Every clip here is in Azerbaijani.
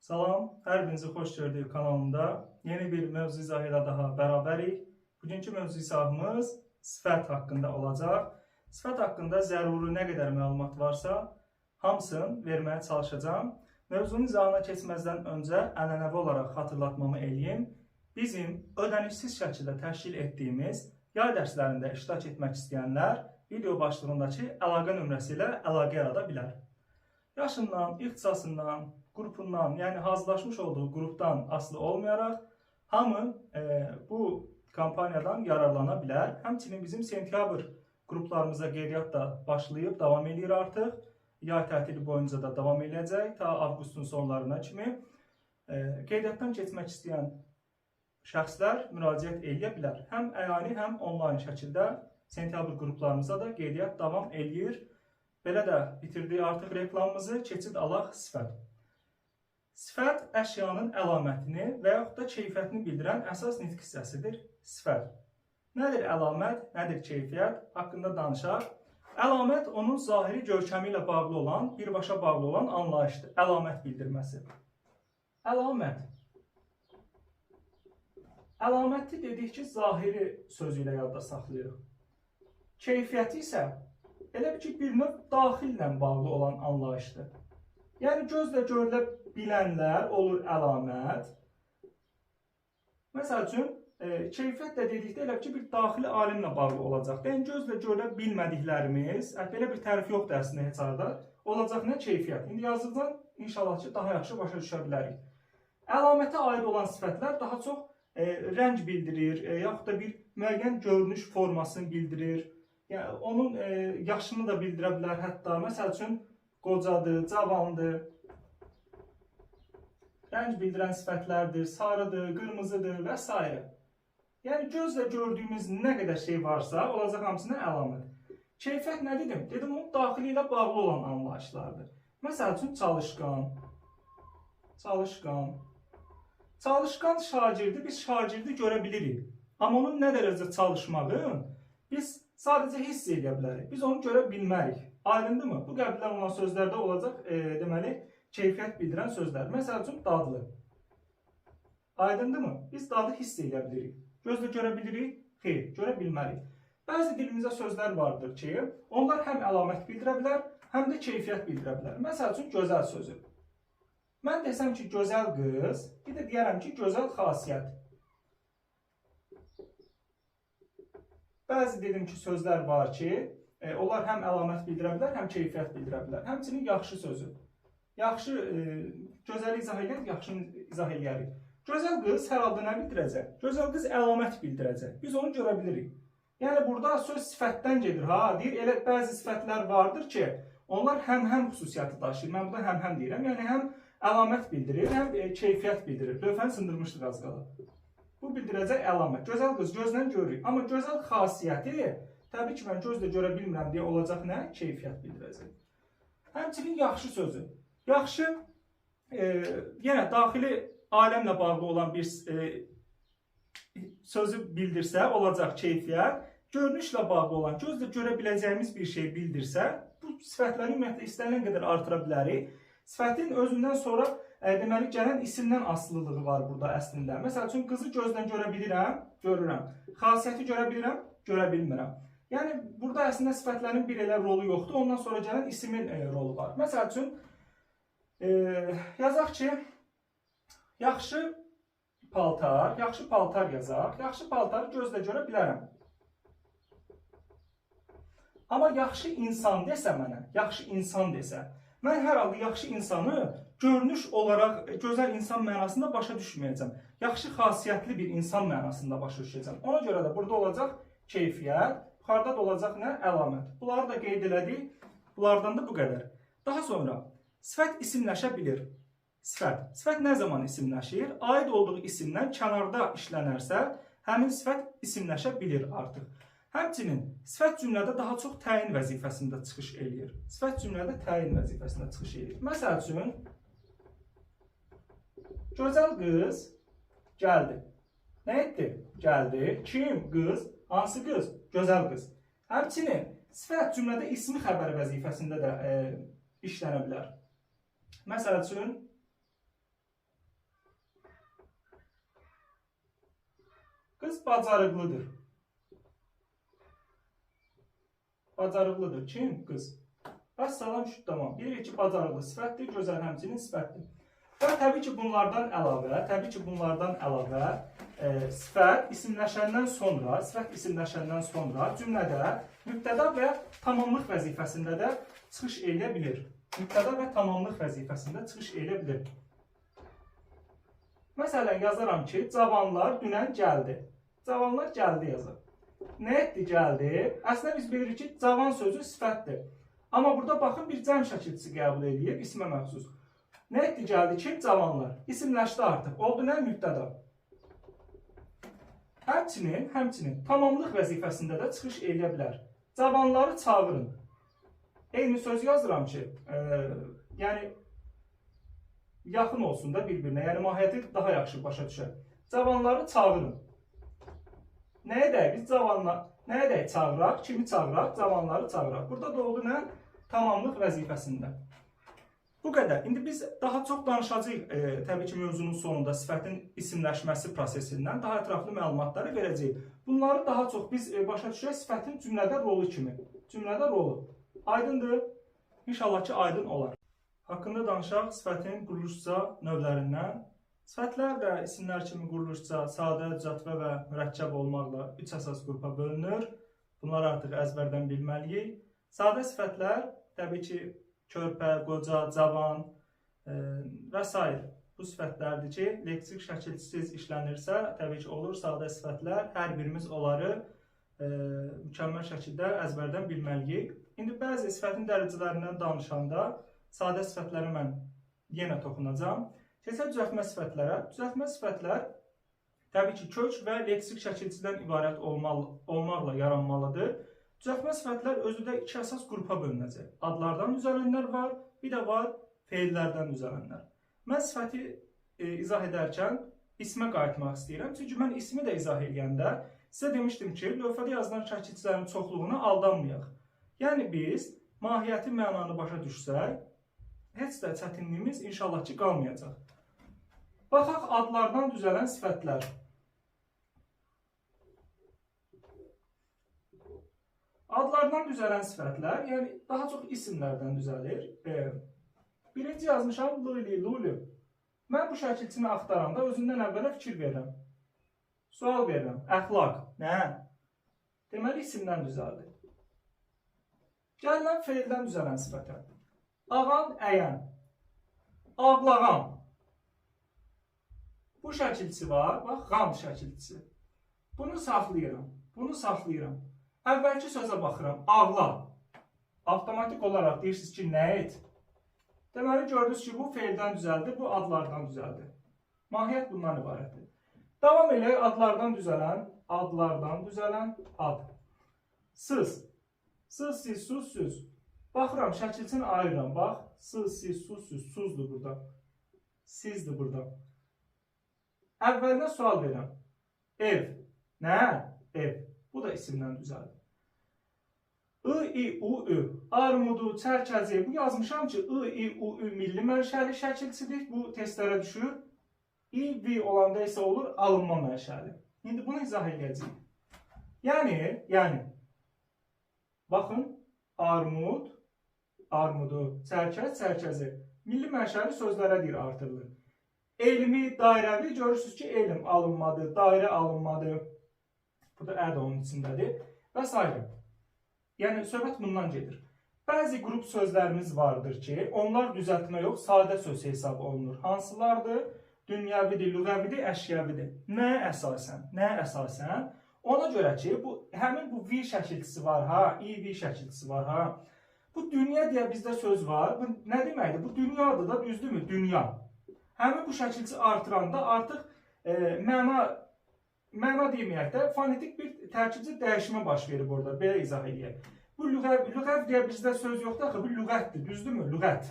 Salam, hər birinizi xoş gördük kanalımda. Yeni bir mövzu izahı ilə daha bərabərik. Bugünkü mövzu izahımız sifət haqqında olacaq. Sifət haqqında zəruri nə qədər məlumat varsa, hamısını verməyə çalışacağım. Mövzunun izahına keçməzdən öncə ənənəvi olaraq xatırlatmamı eləyim. Bizim ödənişsiz şəkildə təşkil etdiyimiz yay dərslərində iştirak etmək istəyənlər video başlığındakı əlaqə nömrəsi ilə əlaqə yarada bilər. Yaşından, ixtisasından, qrupundan, yəni hazırlaşmış olduğu qrupdan asılı olmayaraq hamı bu kampaniyadan yararlana bilər. Həmçinin bizim sentyabr qruplarımıza qeydiyyat da başlayıb, davam edir artıq. Yay tətili boyunca da davam edəcək, ta avqustun sonlarına kimi. Qeydiyyatdan keçmək istəyən şəxslər müraciət edə bilər. Həm əyani, həm onlayn şəkildə sentyabr qruplarımıza da qeydiyyat davam edir. Belə də bitirdik artıq reklamımızı, keçid alaq sifət. Sifət əşyanın əlamətini və yaxud da keyfiyyətini bildirən əsas nitq hissəsidir. Sifət. Nədir əlamət, nədir keyfiyyət haqqında danışaq. Əlamət onun zahiri görkəmi ilə bağlı olan, birbaşa bağlı olan anlayışdır. Əlamət bildirməsi. Əlamət. Əlaməti dedik ki, zahiri sözü ilə yadda saxlayırıq. Keyfiyyəti isə elə ki, bir növ daxillə bağlı olan anlayışdır. Yəni, gözlə görülə bilənlər olur əlamət. Məsəl üçün, keyfiyyət də dedikdə elə ki, bir daxili alimlə bağlı olacaq. Yəni, gözlə görülə bilmədiklərimiz, belə bir tərif yoxdur əslində heç arada, olacaq nə keyfiyyət. İndi yazıdan inşallah ki, daha yaxşı başa düşə bilərik. Əlamətə aid olan sifətlər daha çox rəng bildirir, yaxud da bir müəyyən görünüş formasını bildirir. Yəni, onun yaşını da bildirə bilər hətta. Məsəl üçün, qocadır, cavandır. Rəng bildirən sifətlərdir, sarıdır, qırmızıdır və s. Yəni, gözlə gördüyümüz nə qədər şey varsa, olacaq hamısına əlamət. Keyfiyyət nə dedim? Dedim, onun daxili ilə bağlı olan anlayışlardır. Məsəl üçün, çalışqan. Çalışqan. Çalışqan şagirdi, biz şagirdi görə bilirik. Amma onun nə dərəcə çalışmağın biz sadəcə hiss edə bilərik. Biz onu görə bilmərik. Aydındır mı? Bu qəbildən olan sözlərdə olacaq, deməli, keyfiyyət bildirən sözlər. Məsəl üçün, dadlı. Aydındır mı? Biz dadı hiss edə bilirik. Gözlə görə bilirik? Xeyr, görə bilmərik. Bəzi dilimizdə sözlər vardır ki, onlar həm əlamət bildirə bilər, həm də keyfiyyət bildirə bilər. Məsəl üçün, gözəl sözü. Mən desəm ki, gözəl qız, bir də deyərəm ki, gözəl xasiyyət. Bəzi dedim ki, sözlər var ki, onlar həm əlamət bildirə bilər, həm keyfiyyət bildirə bilər. Həmçinin yaxşı sözü. Yaxşı, gözəli izah edək, yaxşını izah edərik. Gözəl qız hər halda nə bildirəcək? Gözəl qız əlamət bildirəcək. Biz onu görə bilirik. Yəni, burada söz sifətdən gedir. Deyir, elə bəzi sifətlər vardır ki, onlar həm xüsusiyyəti daşıyır. Mən burada həm deyirəm. Yəni, həm əlamət bildirir, həm keyfiyyət bildirir. Lövhəni sındırmışdıq az qala. Bu bildirəcək əlamət. Gözəl qız gözlə görürük. Amma gözəl xasiyyəti, təbii ki, mən gözlə görə bilmirəm deyə olacaq nə? Keyfiyyət bildirəcək. Həmçinin yaxşı sözü. Yaxşı, yenə daxili aləmlə bağlı olan bir sözü bildirsə, olacaq keyfiyyət. Görünüşlə bağlı olan, gözlə görə biləcəyimiz bir şey bildirsə, bu sifətləri ümumiyyətlə istənilən qədər artıra bilərik. Sifətin özündən sonra deməli, gələn isimdən asılılığı var burada əslində. Məsəl üçün, qızı gözlə görə bilirəm, görürəm. Xasiyyəti görə bilirəm, görə bilmirəm. Yəni, burada əslində sifətlərin bir elə rolu yoxdur, ondan sonra gələn isimin rolu var. Məsəl üçün, yazaq ki, yaxşı paltar yazaq. Yaxşı paltarı gözlə görə bilərəm. Amma yaxşı insan desə mənə, yaxşı insan desə, mən hər halda yaxşı insanı görünüş olaraq gözəl insan mənasında başa düşməyəcəm. Yaxşı xasiyyətli bir insan mənasında başa düşəcəm. Ona görə də burada olacaq keyfiyyət, yuxarıda da olacaq nə? Əlamət. Bunları da qeyd elədik. Bunlardan da bu qədər. Daha sonra, sifət isimləşə bilir. Sifət nə zaman isimləşir? Aid olduğu isimdən kənarda işlənərsə, həmin sifət isimləşə bilir artıq. Həmçinin, sifət cümlədə daha çox təyin vəzifəsində çıxış eləyir. Sifət cümlədə təyin vəzifəsində çıxış eləyir. Məsəl üçün, gözəl qız gəldi. Nə etdi? Gəldi. Kim? Qız. Hansı qız? Gözəl qız. Həmçinin, sifət cümlədə ismi xəbər vəzifəsində də işlənə bilər. Məsəl üçün, Qız bacarıqlıdır. Bacarıqlıdır. Kim? Qız. Bəs salam şut tamam. Bilirik ki, bacarıqlı sifətdir, gözəl həmçinin sifətdir. Və təbii ki, bunlardan əlavə, sifət isimləşəndən sonra cümlədə mübtəda və tamamlıq vəzifəsində də çıxış edə bilir. Məsələn, yazaram ki, cavanlar dünən gəldi. Cavanlar gəldi yazır. Nə etdi, gəldi? Əslində biz bilirik ki, cavan sözü sifətdir. Amma burada baxın, bir cəm şəkilçisi qəbul edib, ismə məxsus. Nə etdi, gəldi ki, cavanlar. İsimləşdi artıq. Oldu nə? Mübtəda. Həmçinin tamamlıq vəzifəsində də çıxış edə bilər. Cavanları çağırın. Eyni söz yazıram ki, yəni yaxın olsun da bir-birinə, yəni mahiyyəti daha yaxşı başa düşər. Cavanları çağırın. Nə edək? Biz nə edək? Çağıraq, kimi çağıraq? Cavanları çağıraq. Burada da oldu nə? Tamamlıq vəzifəsində. Bu qədər. İndi biz daha çox danışacağıq, təbii ki, mövzunun sonunda sifətin isimləşməsi prosesindən daha ətraflı məlumatları verəcəyik. Bunları daha çox biz başa düşək sifətin cümlədə rolu kimi. Cümlədə rolu. Aydındır? İnşallah ki, aydın olar. Haqqında danışaq sifətin quruluşca növlərindən. Sifətlər də isimlər kimi quruluşca sadə, cətvə və mürəkkəb olmaqla 3 əsas qrupa bölünür. Bunları artıq əzbərdən bilməliyik. Sadə sifətlər təbii ki, körpə, qoca, cavan və s. Bu sifətlərdir ki, leksik şəkilsiz işlənirsə, təbii ki, olur sadə sifətlər. Hər birimiz onları mükəmməl şəkildə əzbərdən bilməliyik. İndi bəzi sifətin dərəcələrindən danışanda sadə sifətləri mən yenə toxunacağam. Keçək düzəltmə sifətlərə. Düzəltmə sifətlər təbii ki, kök və leksik şəkilçidən ibarət olmaqla yaranmalıdır. Düzəltmə sifətlər özü də 2 əsas qrupa bölünəcək. Adlardan düzələnlər var, bir də var feillərdən düzələnlər. Mən sifəti izah edərkən ismə qayıtmaq istəyirəm. Çünki mən ismi də izah edəndə sizə demişdim ki, lövhədə yazılan şəkilçilərin çoxluğuna aldanmayaq. Yəni biz mahiyyəti, mənanı başa düşsək, heç də çətinliyimiz inşallah ki, qalmayacaq. Baxaq adlardan düzələn sifətlər. Adlardan düzələn sifətlər, yəni daha çox isimlərdən düzəlir. Birinci yazmışam Luli, Luli. Mən bu şəkilçini axtaranda özündən əvvələ fikir verirəm. Sual verirəm. Əxlaq. Nə? Deməli, isimdən düzəldi. Gələn feildən düzələn sifətə. Ağan, əyən. Ağlağan. Bu şəkilçisi var. Bax, qam şəkilçisi. Bunu saxlayıram. Əvvəlki sözə baxıram. Ağla. Avtomatik olaraq deyirsiniz ki, nə et? Deməli, gördünüz ki, bu feildən düzəldi, bu adlardan düzəldi. Mahiyyət bundan ibarətdir. Davam eləyək adlardan düzələn ad. Sız. Sız, siz, sus, süz. Baxıram, şəkilçini ayırıram. Bax, sız, siz, sus, süz. Suzdur burada. Sizdir burada. Əvvəlinə sual verirəm. Ev. Nə? Ev. Bu da isimdən düzəldi. I, U, Ü. Armudu, çərkəzi. Bu yazmışam ki, I, U, Ü milli mənşəli şəkilçidir. Bu testlərə düşür. I, V olanda isə olur alınma mənşəli. İndi bunu izah edəcəyik. Yəni, baxın, armud, armudu, çərkəz, çərkəzi. Milli mənşəli sözlərə deyir artırılır. Elmi, dairəvi, görürsünüz ki, elm alınmadı, dairə alınmadı. Bu da əd onun içindədir və s. Yəni, söhbət bundan gedir. Bəzi qrup sözlərimiz vardır ki, onlar düzəltmə yox, sadə söz hesab olunur. Hansılardır? Dünyəvidir, lüğəvidir, əşyəvidir. Nə əsasən? Ona görə ki, həmin bu V şəkilçisi var, İ-V şəkilçisi var, Bu dünya deyə bizdə söz var. Bu nə deməkdir? Bu dünyadır da, düzdürmü? Dünya. Həmin bu şəkilçi artıranda artıq məna deməyək də, fonetik bir tərkibci dəyişmə baş verib orada, belə izah edəyək. Bu lüğəv deyə bizdə söz yoxdur, axı, bu lüğətdir, düzdürmü? Lüğət.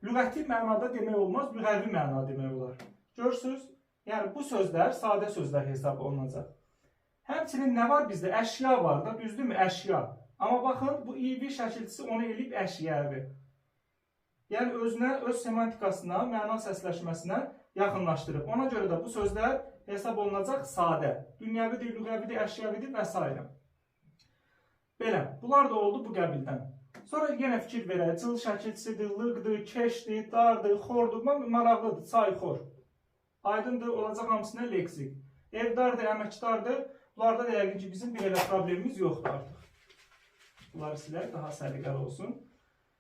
Lüğəti mənada demək olmaz, lüğəvi məna demək olar. Görürsünüz? Yəni, bu sözlər sadə sözlər hesab olunacaq. Həmçinin nə var bizdə? Əşya var da, düzdürmü? Əşya. Amma baxın, bu İ-V şəkilçisi onu eləyib əşyəvi. Yəni, öz semantikasına, məna səsləşməsinə yaxınlaşdırıb. Ona görə də bu sözlər hesab olunacaq sadə. Dünyəvidir, lüğəvidir, əşyavidir və s. Belə, bunlar da oldu bu qəbildən. Sonra yenə fikir verək, cıl şəkilçisidir, lığdır, keşdir, dardır, xordur, maraqlıdır, çayxor. Aydındır, olacaq hamısına leksik. Evdardır, əməkdardır, bunlarda da yəqin ki, bizim bir elə problemimiz yoxdur artıq. Bunları silək, daha səliqəli olsun.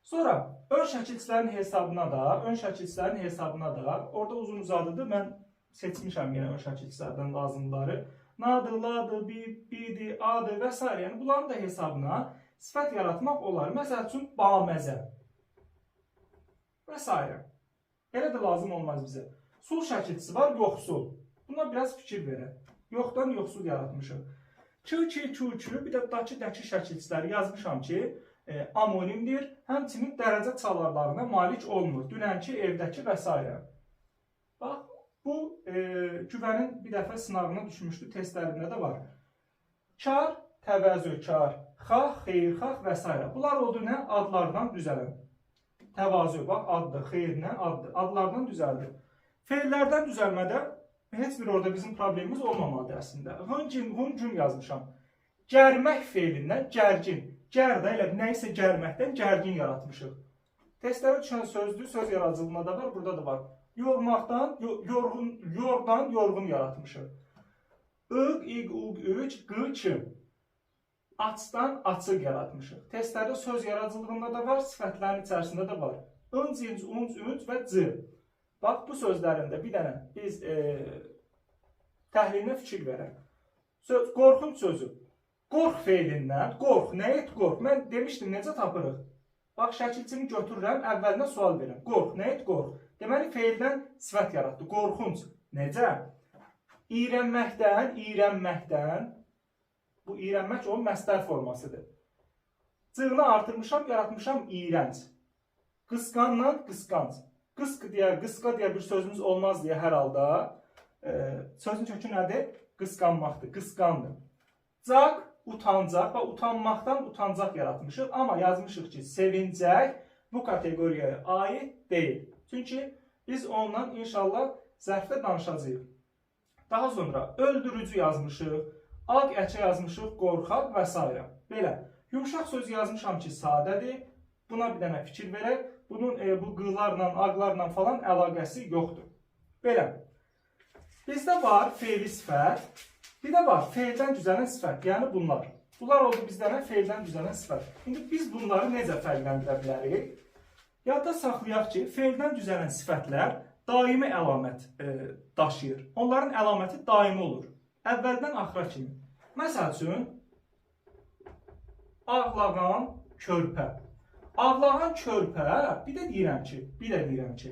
Sonra, ön şəkilçilərin hesabına da, orada uzun uzadıdır, mən seçmişəm yenə ön şəkilçilərdən lazımları. Nadır, ladır, bidir, adır və s. Yəni, bunların da hesabına sifət yaratmaq olar. Məsəl üçün, baməzə və s. Elə də lazım olmaz bizə. Sul şəkilçisi var, yoxsul. Buna biraz fikir verək. Yoxdan yoxsul yaratmışıq. Kü, bir də daki şəkilçiləri yazmışam ki, amonimdir, həmçinin dərəcə çalarlarına malik olmur. Dünənki, evdəki və s. Bax, bu güvənin bir dəfə sınavına düşmüşdü, testlərində də var. Kar, təvazökar, xax, xeyrxax və s. Bunlar oldu nə? Adlardan düzələn. Təvazö, bax, addır, xeyr nə? Addır. Adlardan düzəldir. Feillərdən düzəlmədə heç bir orada bizim problemimiz olmamalıdır əslində. Hıncun yazmışam. Gərmək feilindən gərgin. Gər də elə nəysə gərməkdən gərgin yaratmışıq. Testlərə düşən sözdür, söz yaradıcılığında da var, burada da var. Yormaqdan, yorğun yaratmışıq. Iq, iq, uq, üç, qı, ki. Açdan, açıq yaratmışıq. Testlərdə söz yaradıcılığında da var, sifətlərin içərisində də var. Önc, inc, unc, ünc və c. Bax, bu sözlərində bir dənə biz təhlilinə fikir verək. Qorxunc sözü. Qorx feilindən, qorx, nə et qorx? Mən demişdim, necə tapırıq? Bax, şəkilçini götürürəm, əvvəlinə sual verirəm. Qorx, nə et qorx? Deməli, feildən sifət yaratdı. Qorxunc. Necə? İrənməkdən, bu iyrənmək onun məstər formasıdır. Cığını artırmışam, yaratmışam iyrənc. Qısqanla qısqanc. Qısqa deyə bir sözümüz olmaz deyə hər halda. Sözün kökü nədir? Qısqanmaqdır, qısqandır. Caq, utancaq və utanmaqdan utancaq yaratmışıq. Amma yazmışıq ki, sevincək bu kateqoriyaya aid deyil. Çünki biz ondan inşallah zərfdə danışacağıq. Daha sonra öldürücü yazmışıq, aq əçə yazmışıq, qorxaq və s. Belə, yumuşaq söz yazmışam ki, sadədir. Buna bir dənə fikir verək. Bunun bu qılarla, aqlarla falan əlaqəsi yoxdur. Belə, bizdə var feili sifət, bir də var feildən düzələn sifət, yəni bunlar. Bunlar oldu bizdə nə? Feildən düzələn sifət. İndi biz bunları necə fərqləndirə bilərik? Yadda saxlayaq ki, feildən düzələn sifətlər daimi əlamət daşıyır. Onların əlaməti daimi olur. Əvvəldən axıra kimi. Məsəl üçün, ağlağan körpə. Ağlağan körpə, bir də deyirəm ki,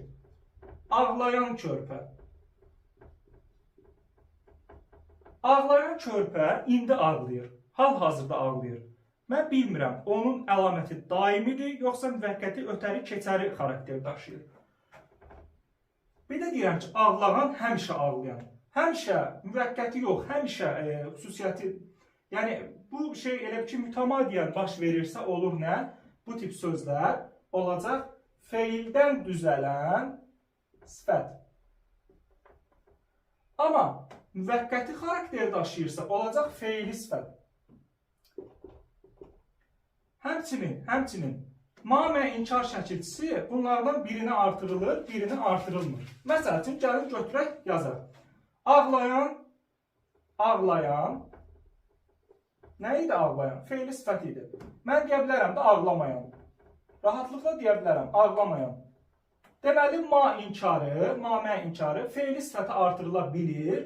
ağlayan körpə. Ağlayan körpə indi ağlayır, hal-hazırda ağlayır. Mən bilmirəm, onun əlaməti daimidir, yoxsa müvəqqəti ötəri keçəri xarakter daşıyır. Bir də deyirəm ki, ağlağan həmişə ağlayan. Həmişə müvəqqəti yox, həmişə xüsusiyyəti. Yəni, bu şey elə ki, mütəmadiyyən baş verirsə olur nə? Bu tip sözlər olacaq feildən düzələn sifət. Amma müvəqqəti xarakter daşıyırsa olacaq feili sifət. Həmçinin mamə inkar şəkilçisi bunlardan birini artırılır, birini artırılmır. Məsəl üçün, gəlin götürək, yazaq. Ağlayan. Nə idi ağlayan? Feili sifət idi. Mən deyə bilərəm də ağlamayan. Rahatlıqla deyə bilərəm, ağlamayan. Deməli, mamə inkarı feili sifəti artırıla bilir.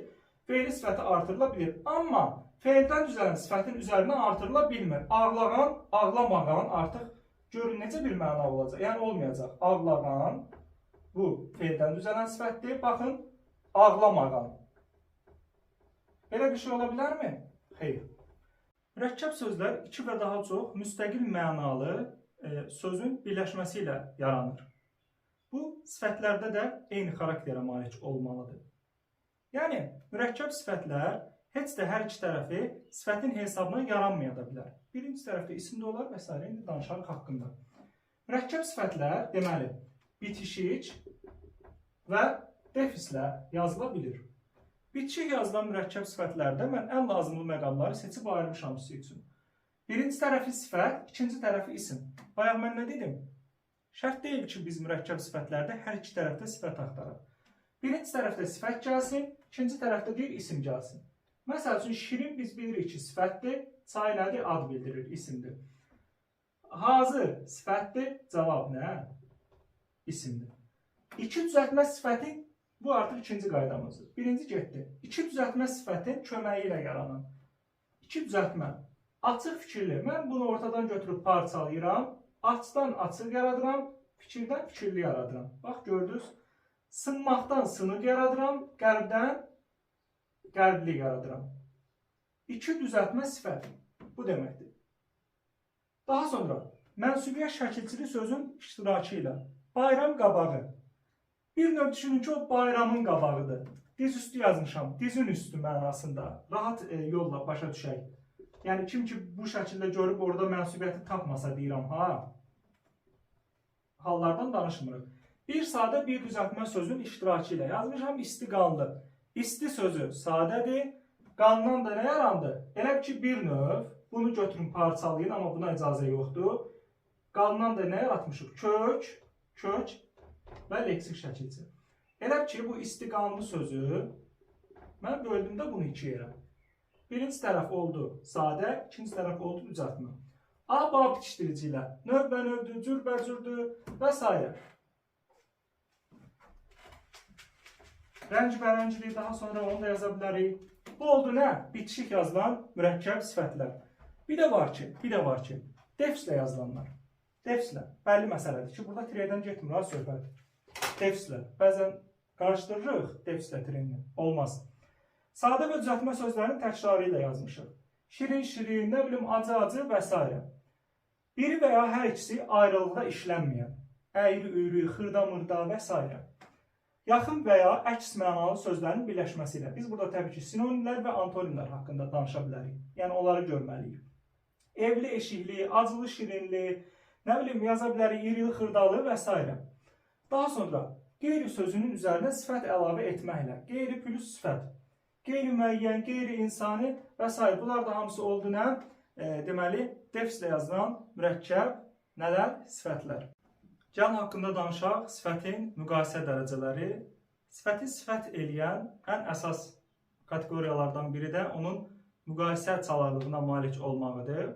Amma feildən düzələn sifətin üzərinə artırıla bilmir. Ağlağan, ağlamağan artıq görün necə bir məna olacaq. Yəni, olmayacaq. Ağlağan, bu feildən düzələn sifətdir. Baxın, ağlamağan. Belə bir şey ola bilərmi? Xeyr. Mürəkkəb sözlər iki və daha çox müstəqil mənalı sözün birləşməsi ilə yaranır. Bu, sifətlərdə də eyni xarakterə malik olmalıdır. Yəni, mürəkkəb sifətlər heç də hər iki tərəfi sifətin hesabına yaranmaya da bilər. Birinci tərəfdə isim də olar və s. İndi danışarıq haqqında. Mürəkkəb sifətlər, deməli, bitişik və defislə yazıla bilir. Bitişik yazılan mürəkkəb sifətlərdə mən ən lazımlı məqamları seçib ayırmışam sizin üçün. Birinci tərəfi sifət, ikinci tərəfi isim. Bayaq mən nə dedim? Şərt deyil ki, biz mürəkkəb sifətlərdə hər iki tərəfdə sifət axtaraq. Birinci tərəfdə sifət gəlsin, ikinci tərəfdə deyil isim gəlsin. Məsəl üçün, şirin biz bilirik ki, sifətdir, çay nədir? Ad bildirir, isimdir. Hazır sifətdir, cavab nə? İsimdir. İki düzəltmə sifəti, bu artıq ikinci qaydamızdır. Birinci getdi. İki düzəltmə sifətin köməyi ilə yaranan. İki düzəltmə. Açıq fikirli. Mən bunu ortadan götürüb parçalayıram. Açdan açıq yaradıram, fikirdən fikirli yaradıram. Bax, gördünüz. Sınmaqdan sınıq yaradıram, qərbdən qərbli yaradıram. İki düzəltmə sifət. Bu deməkdir. Daha sonra, mənsubiyyət şəkilçili sözün iştirakı ilə. Bayram qabağı. Bir növ düşünün ki, o bayramın qabağıdır. Diz üstü yazmışam. Dizin üstü mənasında. Rahat yolla başa düşək. Yəni, kim ki bu şəkildə görüb orada mənsubiyyəti tapmasa deyirəm, hallardan danışmırıq. Bir sadə bir düzəltmə sözün iştirakı ilə yazmışam, isti qanlı. İsti sözü sadədir, qandan da nə yarandı? Elə ki, bir növ, bunu götürün parçalayın, amma buna icazə yoxdur. Qandan da nə yaratmışıq? Kök və leksik şəkilçi. Elə ki, bu isti qanlı sözü, mən böldüyümdə bunu iki yerə. Birinci tərəf oldu sadə, ikinci tərəf oldu düzəltmə. A, bab bitişdirici ilə növbə-növdür, cürbəcürdür və s. Rəng-bərənglik, daha sonra onu da yaza bilərik. Bu oldu nə? Bitişik yazılan mürəkkəb sifətlər. Bir də var ki, defslə yazılanlar. Defslə, bəlli məsələdir ki, burada tirədən getmir, az söhbət. Defslə, bəzən qarışdırırıq defslə tirini, olmaz. Sadə və düzəltmə sözlərinin təkrarı ilə yazmışıq. Şirin-şirin, nə bilim, acı-acı və s. Biri və ya hər ikisi ayrılıqda işlənməyən, əyri-üyrü, xırda-mırda və s. Yaxın və ya əks mənalı sözlərin birləşməsi ilə. Biz burada təbii ki, sinonimlər və antonimlər haqqında danışa bilərik. Yəni, onları görməliyik. Evli, eşikli, acılı, şirinli, nə bilim, yaza bilərik, irili, xırdalı və s. Daha sonra, qeyri sözünün üzərinə sifət əlavə etməklə, qeyri plus sifət, qeyri-müəyyən, qeyri-insani və s. Bunlar da hamısı oldu nə? Deməli, defslə yazılan mürəkkəb nələr? Sifətlər. Gəlin haqqında danışaq, sifətin müqayisə dərəcələri. Sifəti sifət eləyən ən əsas kateqoriyalardan biri də onun müqayisə çalarlığına malik olmağıdır.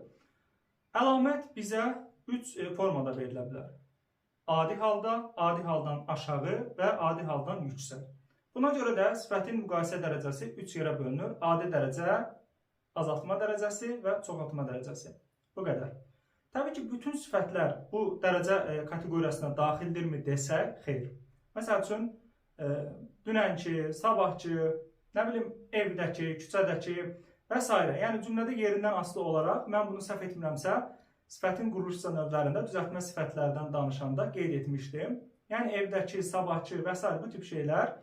Əlamət bizə 3 formada verilə bilər. Adi halda, adi haldan aşağı və adi haldan yüksək. Buna görə də sifətin müqayisə dərəcəsi 3 yerə bölünür. Adi dərəcə, azaltma dərəcəsi və çoxaltma dərəcəsi. Bu qədər. Təbii ki, bütün sifətlər bu dərəcə kateqoriyasına daxildirmi desək, xeyr. Məsəl üçün, dünənki, sabahçı, nə bilim, evdəki, küçədəki və s. Yəni, cümlədə yerindən asılı olaraq, mən bunu səhv etmirəmsə, sifətin quruluşca növlərində düzəltmə sifətlərdən danışanda qeyd etmişdim. Yəni, evdəki, sabahçı və s. bu tip şeylər,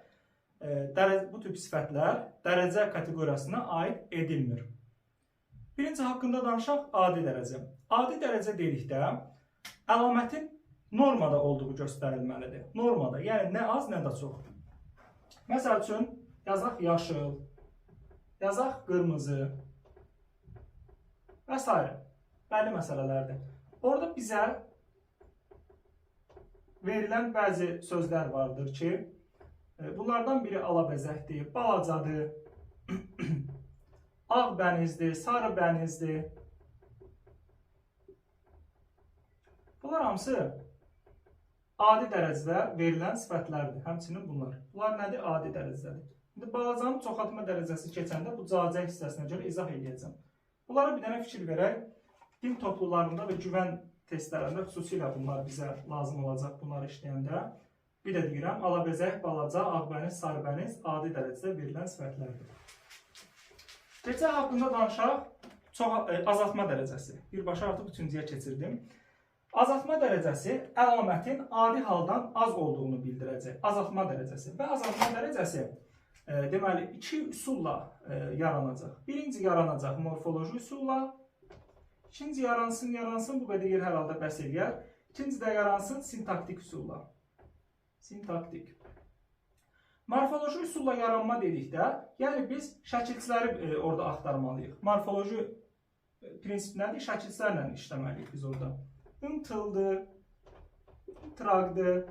bu tip sifətlər dərəcə kateqoriyasına aid edilmir. Birinci haqqında danışaq, adi dərəcə. Adi dərəcə dedikdə, əlamətin normada olduğu göstərilməlidir. Normada, yəni nə az, nə də çox. Məsəl üçün, yazaq yaşıl, yazaq qırmızı və s. Bəlli məsələlərdir. Orada bizə verilən bəzi sözlər vardır ki, bunlardan biri alabəzəkdir, balacadır, ağ bənizdir, sarı bənizdir. Bunlar hamısı adi dərəcədə verilən sifətlərdir. Həmçinin bunlar. Bunlar nədir? Adi dərəcədir. İndi balacanın çoxaltma dərəcəsi keçəndə bu cazə hissəsinə görə izah edəcəm. Bunlara bir dənə fikir verək. Din toplularında və güvən testlərində xüsusilə bunlar bizə lazım olacaq bunları işləyəndə. Bir də deyirəm, alabəzək, balaca, ağbəniz, sarıbəniz adi dərəcədə verilən sifətlərdir. Keçək haqqında danışaq, azaltma dərəcəsi. Birbaşa artıq üçüncüyə keçirdim. Azaltma dərəcəsi əlamətin adi haldan az olduğunu bildirəcək. Azaltma dərəcəsi və azaltma dərəcəsi deməli, iki üsulla yaranacaq. Birinci yaranacaq morfoloji üsulla, ikinci yaransın, bu qədər yer hər halda bəs eləyər. İkinci də yaransın sintaktik üsulla. Sintaktik. Morfoloji üsulla yaranma dedikdə, yəni biz şəkilçiləri orada axtarmalıyıq. Morfoloji prinsip nədir? Şəkilçilərlə işləməliyik biz orada. Intıldır, traqdır,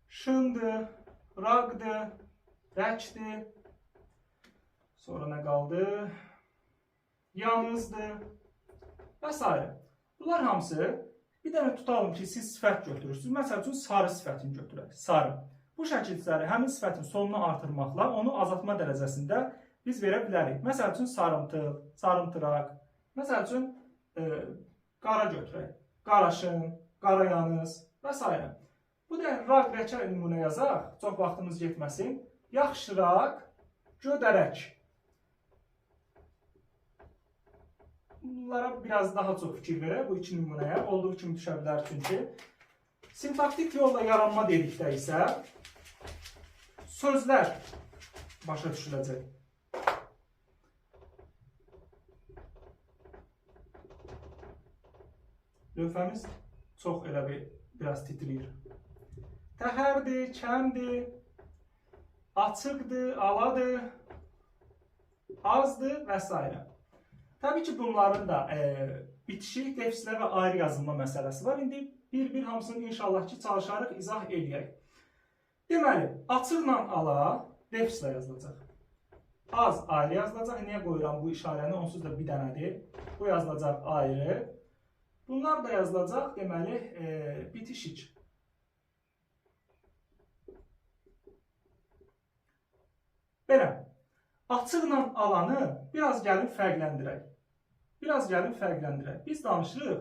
şındır, raqdır, rəkdir. Sonra nə qaldı? Yanızdır və s. Bunlar hamısı, bir dənə tutalım ki, siz sifət götürürsünüz. Məsəl üçün, sarı sifətini götürək. Sarı. Bu şəkilçiləri həmin sifətin sonunu artırmaqla onu azaltma dərəcəsində biz verə bilərik. Məsəl üçün, sarımtıl, sarımtıraq. Məsəl üçün, qara götürək. Qaraşın, qarayanız və s. Bu da raq rəkə nümunə yazaq. Çox vaxtımız getməsin. Yaxşı raq, gödərək. Bunlara biraz daha çox fikir verək bu iki nümunəyə. Olduğu kimi düşə bilər çünki. Sintaktik yolla yaranma dedikdə isə sözlər başa düşüləcək. Lövhəmiz çox elə biraz titriyir. Təhərdir, kəmdir, açıqdır, aladır, azdır və s. Təbii ki, bunların da bitişik, defislər və ayrı yazılma məsələsi var. İndi bir-bir hamısını inşallah ki, çalışarıq, izah eləyək. Deməli, açıqla ala defislə yazılacaq. Az ayrı yazılacaq. Niyə qoyuram bu işarəni? Onsuz da bir dənədir. Bu yazılacaq ayrı. Bunlar da yazılacaq, deməli, bitişik. Belə, açıqla alanı biraz gəlin fərqləndirək. Biz danışırıq,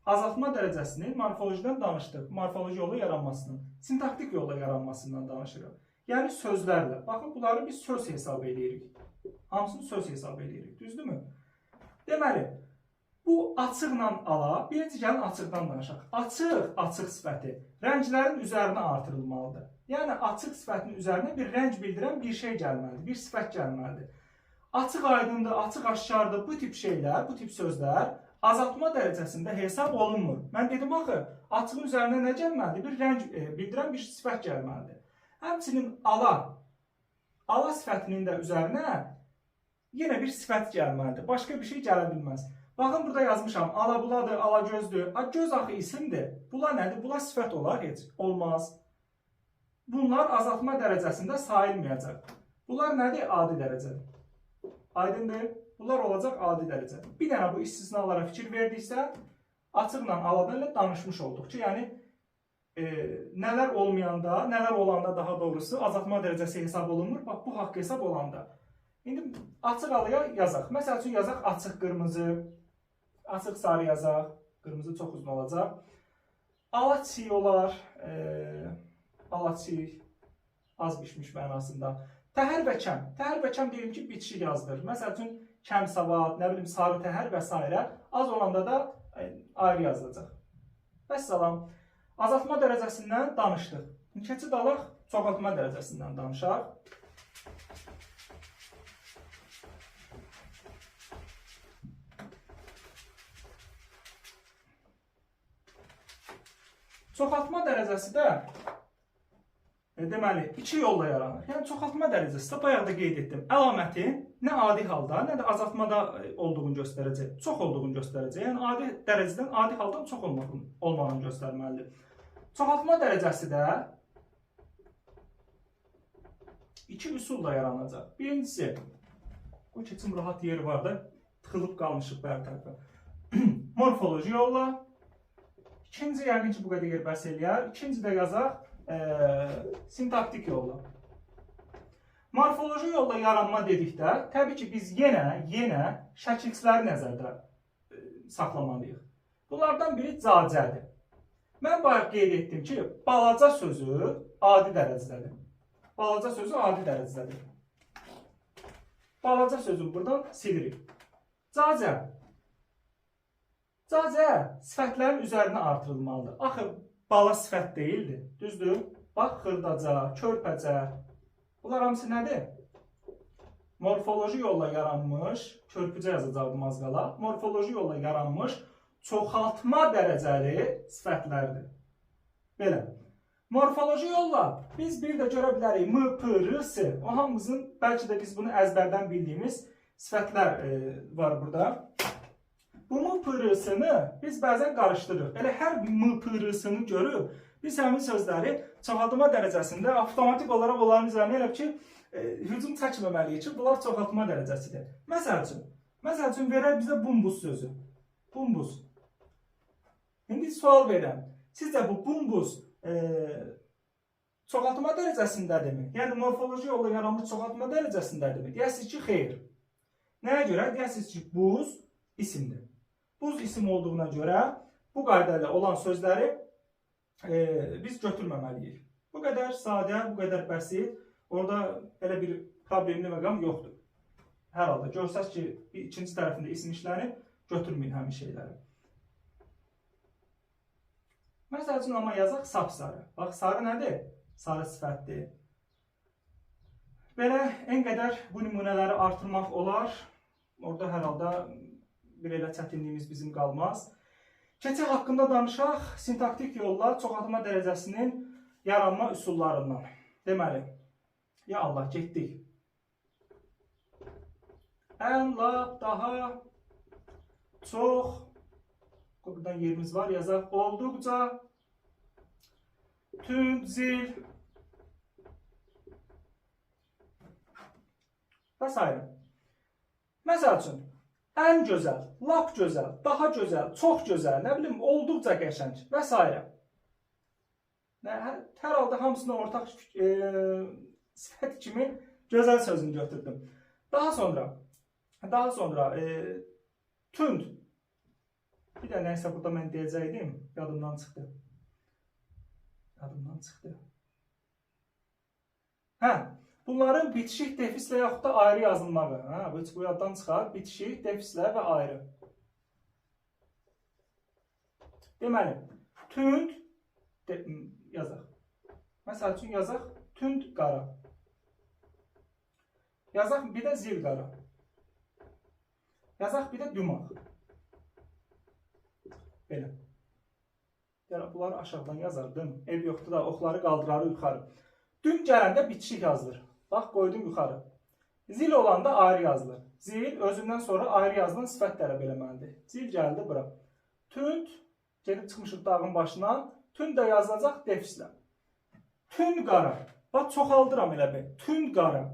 azaltma dərəcəsini morfolojidən danışdıq. Morfoloji yolla yaranmasının, sintaktik yolla yaranmasından danışırıq. Yəni sözlərlə. Baxın, bunları biz söz hesab edirik. Hamısını söz hesab edirik, düzdürmü? Deməli, bu açıqla ala, birinci gəlin açıqdan danışaq. Açıq sifəti rənglərin üzərinə artırılmalıdır. Yəni, açıq sifətinin üzərinə bir rəng bildirən bir şey gəlməlidir, bir sifət gəlməlidir. Açıq aydındır, açıq aşkardır, bu tip şeylər, bu tip sözlər azaltma dərəcəsində hesab olunmur. Mən dedim, axı, açığın üzərinə nə gəlməlidir? Bir rəng bildirən bir sifət gəlməlidir. Həmçinin ala sifətinin də üzərinə yenə bir sifət gəlməlidir. Başqa bir şey gələ bilməz. Baxın, burada yazmışam, alabuladır, alagözdür. Göz axı isimdir. Bula nədir? Bula sifət olar, heç olmaz. Bunlar azaltma dərəcəsində sayılmayacaq. Bunlar nədir? Adi dərəcədir. Aydındır? Bunlar olacaq adi dərəcədir. Bir dənə bu istisnalara fikir verdiksə, açıqla aladan danışmış olduq ki, yəni nələr olmayanda, nələr olanda daha doğrusu azaltma dərəcəsi hesab olunmur. Bax, bu haqq hesab olanda. İndi açıq alıya yazaq. Məsəl üçün yazaq açıq qırmızı, açıq sarı yazaq. Qırmızı çox uzun olacaq. Ala çiy olar. Ala çiy az bişmiş mənasında. Təhər və kəm. Təhər və kəm deyim ki, bitişik yazdır. Məsəl üçün, kəm savat, nə bilim, sarı təhər və s. Az olanda da ayrı yazılacaq. Vəssalam. Azaltma dərəcəsindən danışdıq. Keçid alaq, çoxaltma dərəcəsindən danışaq. Çoxaltma dərəcəsi də deməli, iki yolla yaranır. Yəni, çoxaltma dərəcəsi də bayaqda qeyd etdim. Əlamətin nə adi halda, nə də azaltmada olduğunu göstərəcək, çox olduğunu göstərəcək. Yəni, adi dərəcədən adi haldan çox olmağını göstərməlidir. Çoxaltma dərəcəsi də iki üsulla yaranacaq. Birincisi, o keçim rahat yeri var da, tıxılıb qalmışıq bəri tərəfə. Morfoloji yolla. İkinci, yəqin ki, bu qədər yer bəhs eləyər. İkinci də yazaq, sintaktik yolla. Morfoloji yolla yaranma dedikdə, təbii ki, biz yenə şəkilçiləri nəzərdə saxlamalıyıq. Bunlardan biri cacədir. Mən bayaq qeyd etdim ki, balaca sözü adi dərəcədədir. Balaca sözü adi dərəcədədir. Balaca sözü buradan silirik. Cacə. Cacə sifətlərin üzərinə artırılmalıdır. Axı, bala sifət deyildi. Düzdür? Bax, xırdaca, körpəcə. Bunlar hamısı nədir? Morfoloji yolla yaranmış, körpücə yazacaqdım az qala. Morfoloji yolla yaranmış çoxaltma dərəcəli sifətlərdir. Belə. Morfoloji yolla biz bir də görə bilərik m, p, r, s. O hamımızın bəlkə də biz bunu əzbərdən bildiyimiz sifətlər var burada. Bu m, p, r, s-ni biz bəzən qarışdırırıq. Elə hər m, p, r, s-ni görüb biz həmin sözləri çoxaltma dərəcəsində avtomatik olaraq onların üzərinə elə ki hücum çəkməməliyik ki, bunlar çoxaltma dərəcəsidir. Məsəl üçün verər bizə bumbuz sözü. Bumbuz. İndi sual verirəm. Sizcə bu bumbuz çoxaltma dərəcəsindədirmi? Yəni morfoloji yolla yaranmış çoxaltma dərəcəsindədirmi? Deyəsiniz ki, xeyr. Nəyə görə? Deyəsiniz ki, buz isimdir. Buz isim olduğuna görə bu qayda ilə olan sözləri biz götürməməliyik. Bu qədər sadə, bu qədər bəsit. Orada elə bir problemli məqam yoxdur. Hər halda görsəz ki, ikinci tərəfində isim işlənib, götürməyin həmin şeyləri. Məsəl üçün amma yazaq sapsarı. Bax, sarı nədir? Sarı sifətdir. Belə en qədər bu nümunələri artırmaq olar. Orada hər halda bir elə çətinliyimiz bizim qalmaz. Keçək haqqında danışaq. Sintaktik yolla çoxaltma dərəcəsinin yaranma üsullarından. Deməli, ya Allah, getdik. Ən, lap, daha, çox. Buradan yerimiz var, yazaq. Olduqca, tünd, zil və s. Məsəl üçün, ən gözəl, lap gözəl, daha gözəl, çox gözəl, nə bilim, olduqca qəşəng və s. Hər halda hamısına ortaq sifət kimi gözəl sözünü götürdüm. Daha sonra tünd. Bir də nəysə burada mən deyəcəkdim, yadımdan çıxdı. Bunların bitişik defislə yaxud da ayrı yazılmağı. Bu yaddan çıxar. Bitişik, defislə və ayrı. Deməli, tünd yazaq. Məsəl üçün yazaq tünd qara. Yazaq bir də zil qara. Yazaq bir də dümaq. Belə. Bunları aşağıdan yazardım. Ev yoxdur da oxları qaldırarı yuxarı. Düm gələndə bitişik yazılır. Bax, qoydum yuxarı. Zil olanda ayrı yazılır. Zil özündən sonra ayrı yazılan sifət tələb eləməlidir. Zil gəldi bura. Tünd, gedib çıxmışıq dağın başına. Tünd də yazılacaq defislə. Tünd qara. Bax, çoxaldıram elə bir. Tünd qara.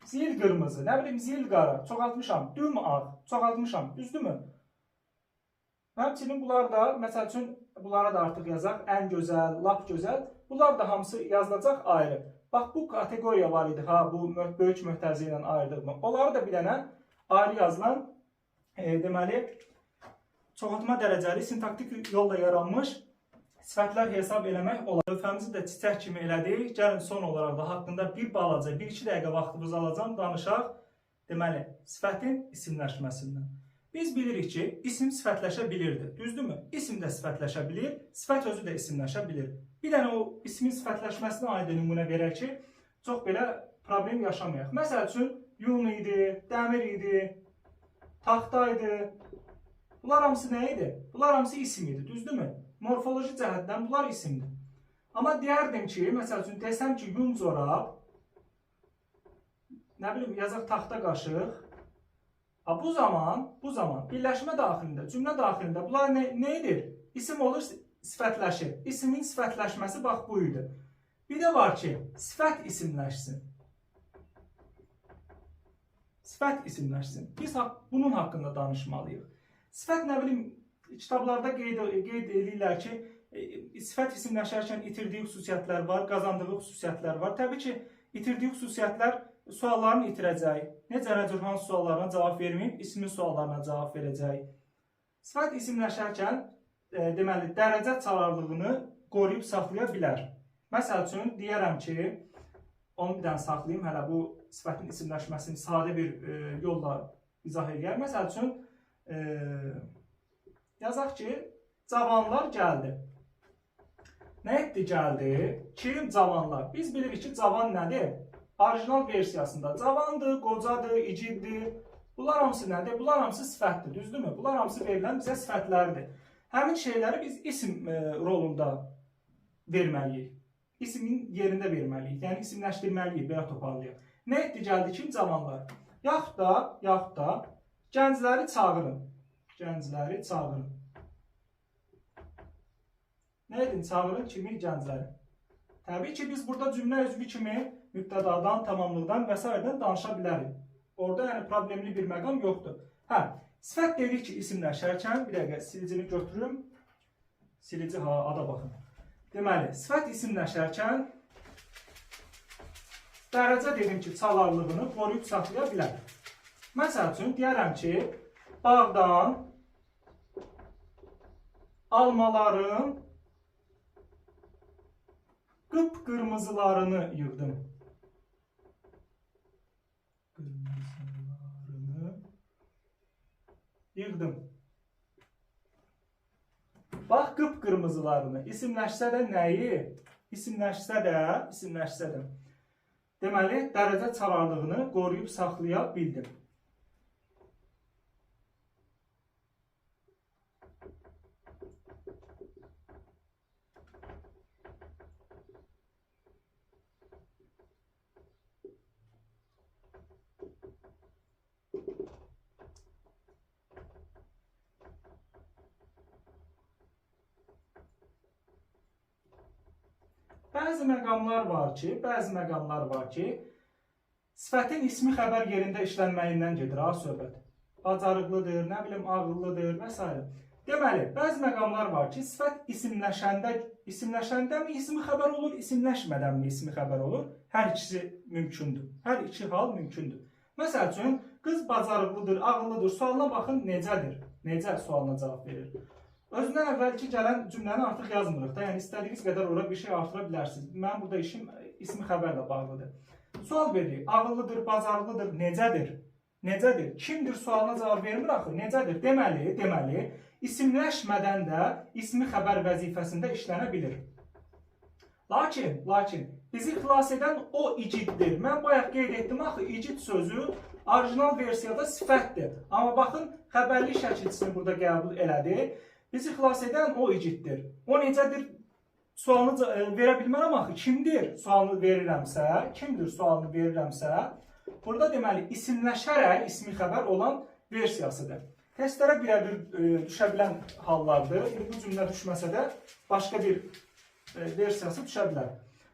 Zil qırmızı. Nə bilim, zil qara. Çoxaltmışam. Düm ağ. Çoxaltmışam. Düzdürmü? Həmçinin bunlar da, məsəl üçün, bunlara da artıq yazaq. Ən gözəl, lap gözəl. Bunlar da hamısı yazılacaq ayrı. Bax, bu kateqoriya var idi. Bu böyük möhtərizə ilə ayırdığımı. Onları da bir dənə ayrı yazılan, deməli, çoxaltma dərəcəli, sintaktik yolla yaranmış sifətlər hesab eləmək olar. Lövhəmizi də çiçək kimi elədik. Gəlin son olaraq da haqqında bir balaca, 1-2 dəqiqə vaxtımız alacaq, danışaq. Deməli, sifətin isimləşməsindən. Biz bilirik ki, isim sifətləşə bilirdi. Düzdürmü? İsim də sifətləşə bilir, sifət özü də isimləşə bilir. Bir dənə o ismin sifətləşməsinə aid nümunə verək ki, çox belə problem yaşamayaq. Məsəl üçün, yun idi, dəmir idi, taxta idi. Bunlar hamısı nə idi? Bunlar hamısı isim idi, düzdürmü? Morfoloji cəhətdən bunlar isimdir. Amma deyərdim ki, məsəl üçün, desəm ki, yun corab, nə bilim, yazaq taxta qaşıq. Bu zaman birləşmə daxilində, cümlə daxilində bunlar nə edir? İsim olur, sifətləşir. İsimin sifətləşməsi bax bu idi. Bir də var ki, sifət isimləşsin. Sifət isimləşsin. Biz bunun haqqında danışmalıyıq. Sifət nə bilim, kitablarda qeyd edirlər ki, sifət isimləşərkən itirdiyi xüsusiyyətlər var, qazandığı xüsusiyyətlər var. Təbii ki, itirdiyi xüsusiyyətlər suallarını itirəcək. Necə Rəcurhan suallarına cavab verməyib, ismin suallarına cavab verəcək. Sifət isimləşərkən, deməli, dərəcə çalarlığını qoruyub saxlaya bilər. Məsəl üçün, deyərəm ki, onu bir dənə saxlayayım, hələ bu sifətin isimləşməsini sadə bir yolla izah edəyəm. Məsəl üçün, yazaq ki, cavanlar gəldi. Nə etdi gəldi? Kim cavanlar? Biz bilirik ki, cavan nədir? Orijinal versiyasında cavandır, qocadır, iciddir. Bunlar hamısı nədir? Bunlar hamısı sifətdir, düzdürmü? Bunlar hamısı verilən bizə sifətlərdir. Həmin şeyləri biz isim rolunda verməliyik. İsmin yerində verməliyik. Yəni isimləşdirməliyik, belə toparlayaq. Nə etdi, gəldi ki, cavanlar. Yaxud da gəncləri çağırın. Gəncləri çağırın. Nə edin? Çağırın kimi gəncləri. Təbii ki, biz burada cümlə üzvü kimi mübtədadan, tamamlıqdan və s. danışa bilərik. Orada yəni problemli bir məqam yoxdur. Hə, sifət dedik ki, isimləşərkən, bir dəqiqə silicini götürüm. Silici ada baxın. Deməli, sifət isimləşərkən dərəcə dedim ki, çalarlığını qoruyub saxlaya bilər. Məsəl üçün, deyərəm ki, bağdan almaların qıpqırmızılarını yığdım. Bax, qıpqırmızılarını. İsimləşsə də nəyi? İsimləşsə də deməli, dərəcə çalarlığını qoruyub saxlaya bildim. Bəzi məqamlar var ki, sifətin ismi xəbər yerində işlənməyindən gedir, söhbət. Bacarıqlıdır, nə bilim, ağıllıdır və s. Deməli, bəzi məqamlar var ki, sifət isimləşəndəmi ismi xəbər olur, isimləşmədənmi ismi xəbər olur? Hər ikisi mümkündür. Hər iki hal mümkündür. Məsəl üçün, qız bacarıqlıdır, ağıllıdır. Sualına baxın, necədir? Necə sualına cavab verir? Özündən əvvəlki gələn cümləni artıq yazmırıq da, yəni istədiyiniz qədər ora bir şey artıra bilərsiniz. Mənim burada işim ismi xəbərlə bağlıdır. Sual verir, ağıllıdır, bacarıqlıdır, necədir? Necədir? Kimdir sualına cavab vermir axı? Necədir? Deməli, isimləşmədən də ismi xəbər vəzifəsində işlənə bilir. Lakin, bizi xilas edən o iciddir. Mən bayaq qeyd etdim axı, icid sözü orijinal versiyada sifətdir. Amma baxın, xəbərli şəkilçisini burada qəbul elədi. Bizi xilas edən o iciddir. O necədir? Sualını verə bilmərəm axı. Kimdir sualını verirəmsə, burada deməli isimləşərək ismi xəbər olan versiyasıdır. Testlərə birə-bir düşə bilən hallardır. Bu cümlə düşməsə də başqa bir versiyası düşə bilər.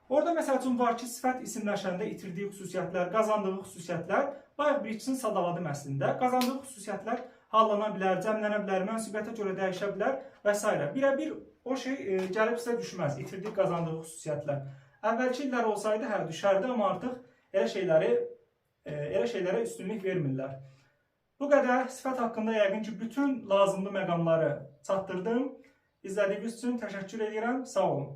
Orada məsəl üçün var ki, sifət isimləşəndə itirdiyi xüsusiyyətlər, qazandığı xüsusiyyətlər, bayaq bir ikisini sadaladım əslində. Qazandığı xüsusiyyətlər hallana bilər, cəmlənə bilər, mənsubiyyətə görə dəyişə bilər və s. Birə-bir o şey gəlib sizə düşməz, itirdiyi, qazandığı xüsusiyyətlər. Əvvəlki illər olsaydı, hə, düşərdi, amma artıq elə şeylərə üstünlük vermirlər. Bu qədər sifət haqqında yəqin ki, bütün lazımlı məqamları çatdırdım. İzlədiyiniz üçün təşəkkür edirəm, sağ olun.